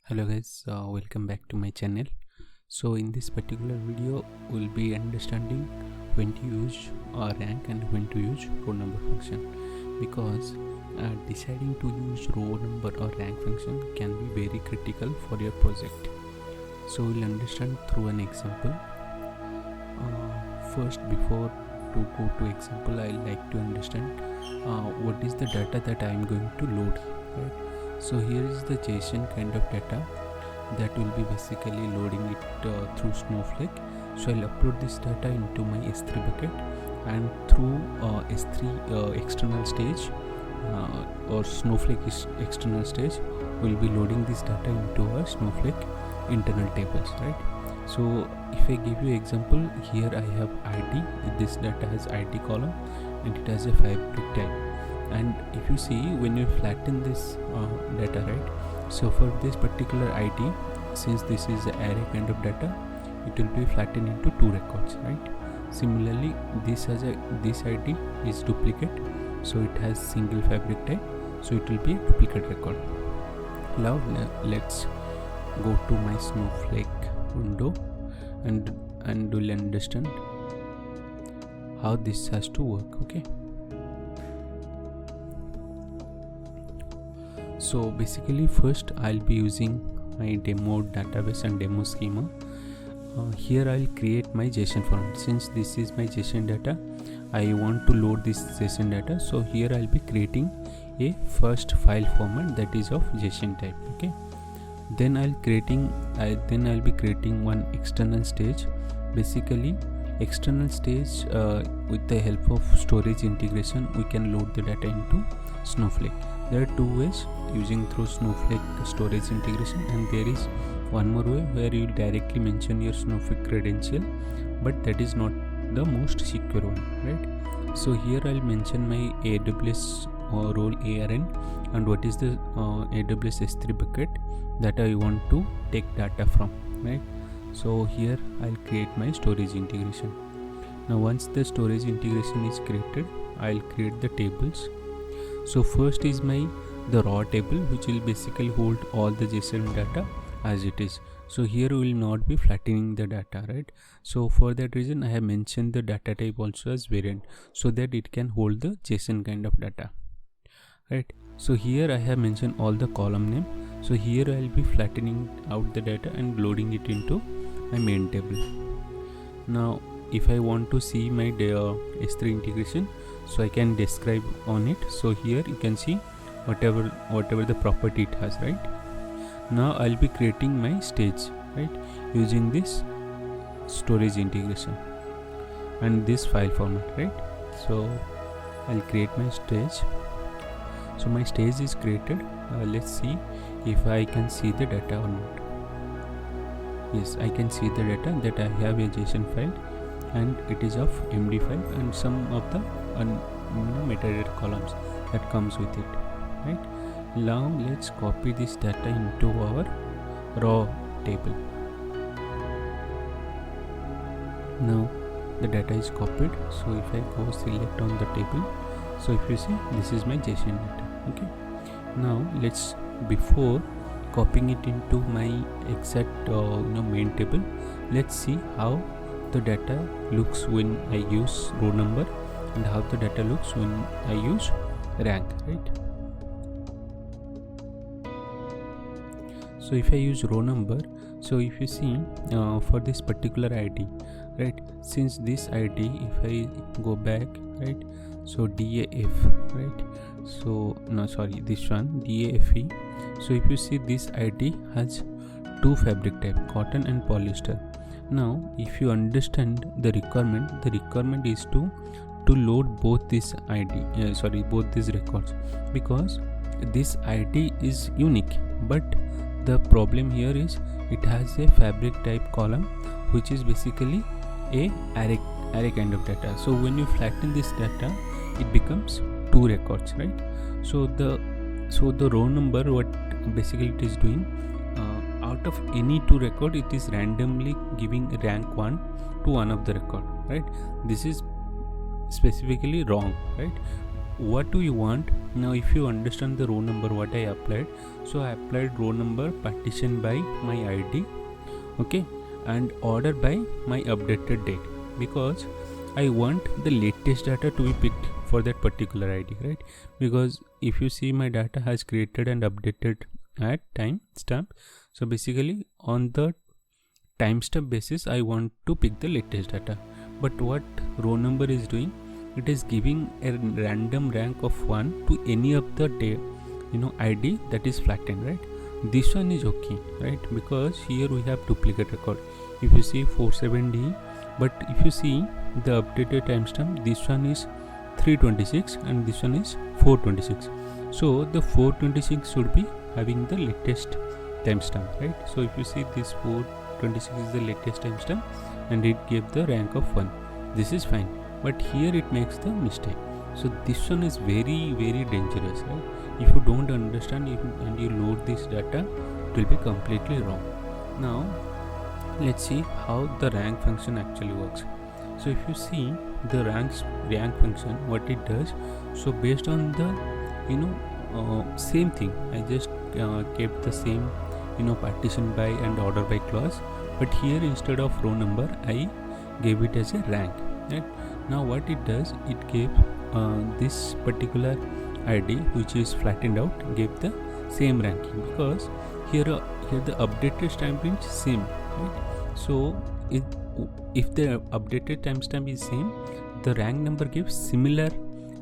Hello guys, welcome back to my channel. So in this particular video we'll be understanding when to use rank and when to use row number function, because deciding to use row number or rank function can be very critical for your project. So we'll understand through an example. First, before to go to example, I like to understand what is the data that I am going to load, right? So here is the JSON kind of data that will be basically loading it through Snowflake. So I'll upload this data into my S3 bucket, and through S3 external stage or Snowflake external stage, we'll be loading this data into our Snowflake internal tables, right? So if I give you example, here I have ID. This data has ID column and it has a fabric type. And if you see, when you flatten this data, right, so for this particular ID, since this is an array kind of data, it will be flattened into two records, right? Similarly, this ID is duplicate, so it has single fabric type, so it will be a duplicate record. Now let's go to my Snowflake window and we'll understand how this has to work. Okay, so basically first I'll be using my demo database and demo schema. Here I'll create my JSON format. Since this is my JSON data, I want to load this JSON data, so here I'll be creating a first file format that is of JSON type. Okay, then I'll be creating one external stage. Basically external stage, with the help of storage integration, we can load the data into Snowflake. There are two ways using through Snowflake storage integration, and there is one more way where you directly mention your Snowflake credential, but that is not the most secure one, right? So here I'll mention my AWS role ARN and what is the AWS S3 bucket that I want to take data from, right? So here I'll create my storage integration. Now once the storage integration is created, I'll create the tables. So first is the raw table, which will basically hold all the JSON data as it is. So here we will not be flattening the data, right? So for that reason I have mentioned the data type also as variant, so that it can hold the JSON kind of data, right? So here I have mentioned all the column name. So here I will be flattening out the data and loading it into my main table. Now if I want to see my S3 integration, so I can describe on it. So here you can see whatever the property it has, right? Now I'll be creating my stage, right, using this storage integration and this file format, right? So I'll create my stage. So my stage is created. Let's see if I can see the data or not. Yes, I can see the data that I have a JSON file, and it is of MD5 and some of the metadata columns that comes with it, right? Now let's copy this data into our raw table. Now the data is copied. So if I go select on the table, so if you see, this is my JSON data. Okay, now let's, before copying it into my exact main table, let's see how the data looks when I use row number and how the data looks when I use rank, right? So if I use row number, so if you see for this particular ID, right, since this ID, if I go back, right, so DAF, right, so no, sorry, this one DAFE. So if you see, this ID has two fabric type, cotton and polyester. Now if you understand the requirement is to load both this both these records, because this ID is unique, but the problem here is it has a fabric type column, which is basically a array kind of data. So when you flatten this data, it becomes two records, right? So the row number, what basically it is doing, out of any two record, it is randomly giving rank 1 to one of the record, right? This is specifically wrong, right? what do you want now? If you understand the row number what I applied, so I applied row number partition by my ID, okay, and order by my updated date, because I want the latest data to be picked for that particular ID, right? Because if you see, my data has created and updated at timestamp, so basically on the timestamp basis I want to pick the latest data. But what row number is doing, it is giving a random rank of 1 to any of the day, ID that is flattened, right? This one is okay, right? Because here we have duplicate record. If you see 47D, but if you see the updated timestamp, this one is 326 and this one is 426. So the 426 should be having the latest timestamp, right? So if you see, this 426 is the latest timestamp and it gave the rank of 1. This is fine, but here it makes the mistake. So this one is very, very dangerous, right? If you don't understand and you load this data, it will be completely wrong. Now let's see how the rank function actually works. So if you see the rank function, what it does, so based on the same thing, I just kept the same partition by and order by clause, but here instead of row number I gave it as a rank, right? Now what it does, it gave this particular ID which is flattened out, gave the same ranking, because here the updated timestamp is same, right? So if the updated timestamp is same, the rank number gives similar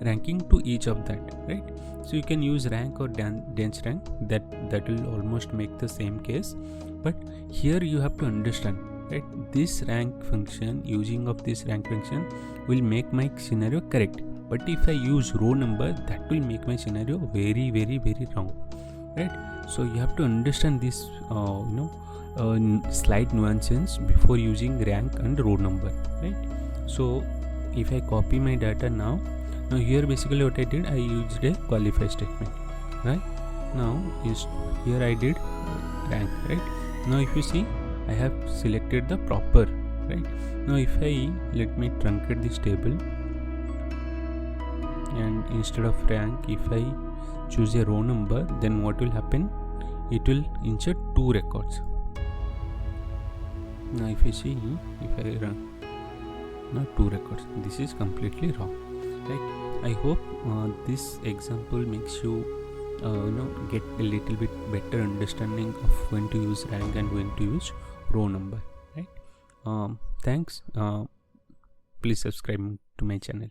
ranking to each of that, right? So you can use rank or dense rank, that will almost make the same case. But here you have to understand, right? This rank function, using of this rank function will make my scenario correct, but if I use row number, that will make my scenario very, very, very wrong, right? So you have to understand this slight nuances before using rank and row number, right? So if I copy my data now here basically what I did, I used a qualify statement, right? Now here I did rank, right? Now if you see, I have selected the proper, right? Now if let me truncate this table, and instead of rank, if I choose a row number, then what will happen, it will insert 2 records. Now if you see, if I run, now 2 records, this is completely wrong, right? I hope this example makes you get a little bit better understanding of when to use rank and when to use row number, right? Thanks. Please subscribe to my channel.